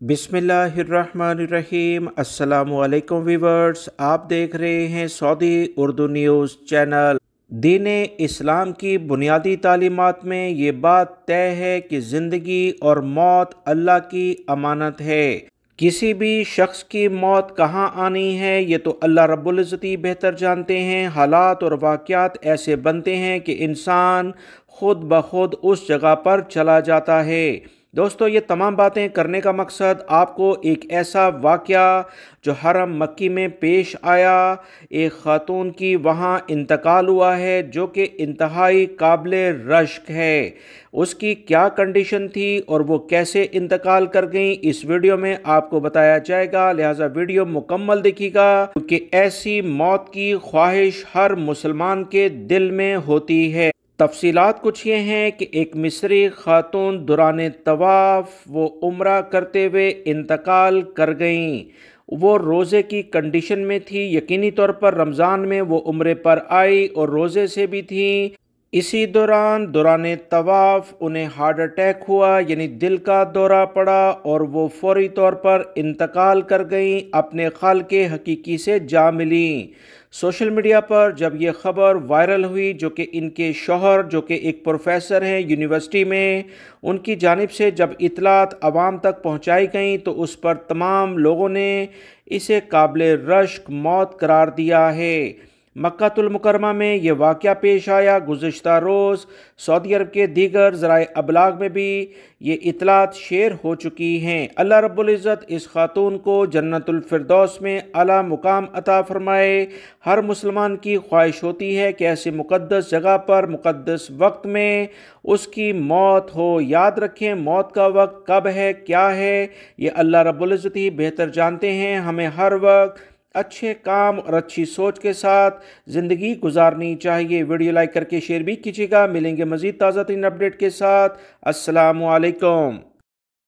बिस्मिल्लाहिर्रहमानिर्रहीम। अस्सलामुअलैकुम वीवर्स, आप देख रहे हैं सऊदी उर्दू न्यूज़ चैनल। दीन इस्लाम की बुनियादी तालीमात में ये बात तय है कि ज़िंदगी और मौत अल्लाह की अमानत है। किसी भी शख्स की मौत कहाँ आनी है ये तो अल्लाह रब्बुल इज़्ज़त ही बेहतर जानते हैं। हालात और वाक़यात ऐसे बनते हैं कि इंसान खुद ब खुद उस जगह पर चला जाता है। दोस्तों, ये तमाम बातें करने का मकसद आपको एक ऐसा वाक़या जो हरम मक्की में पेश आया, एक ख़ातून की वहाँ इंतकाल हुआ है जो कि इंतहाई काबिले रश्क है। उसकी क्या कंडीशन थी और वो कैसे इंतकाल कर गई, इस वीडियो में आपको बताया जाएगा। लिहाजा वीडियो मुकम्मल देखिएगा, क्योंकि ऐसी मौत की ख्वाहिश हर मुसलमान के दिल में होती है। तफसीलात कुछ ये हैं कि एक मिस्री खातून दौरान तवाफ़ वो उम्रा करते हुए इंतकाल कर गईं। वो रोज़े की कंडीशन में थी। यकीनी तौर पर रमज़ान में वो उम्रे पर आई और रोज़े से भी थी। इसी दौरान तवाफ़ उन्हें हार्ट अटैक हुआ, यानी दिल का दौरा पड़ा और वो फौरी तौर पर इंतकाल कर गईं, अपने खालिक़े हकीकी से जा मिली। सोशल मीडिया पर जब ये ख़बर वायरल हुई, जो कि इनके शौहर जो कि एक प्रोफेसर हैं यूनिवर्सिटी में, उनकी जानिब से जब इतलात आवाम तक पहुंचाई गई तो उस पर तमाम लोगों ने इसे काबिले रश्क मौत करार दिया है। मक्कातुल मुकरमा में ये वाक़या पेश आया। गुज़िश्ता रोज़ सऊदी अरब के दीगर ज़राए अबलाग में भी ये इतलात शेयर हो चुकी हैं। अल्लाह रब्बुल इज़्ज़त इस खातून को जन्नतुल फिरदौस में आला मुकाम अता फ़रमाए। हर मुसलमान की ख्वाहिश होती है कि ऐसी मुक़द्दस जगह पर मुक़द्दस वक्त में उसकी मौत हो। याद रखें, मौत का वक्त कब है, क्या है, ये अल्लाह रब्बुल इज़्ज़त ही बेहतर जानते हैं। हमें हर वक्त अच्छे काम और अच्छी सोच के साथ ज़िंदगी गुजारनी चाहिए। वीडियो लाइक करके शेयर भी कीजिएगा। मिलेंगे मज़ीद ताज़ा तरीन अपडेट के साथ। अस्सलामु अलैकुम।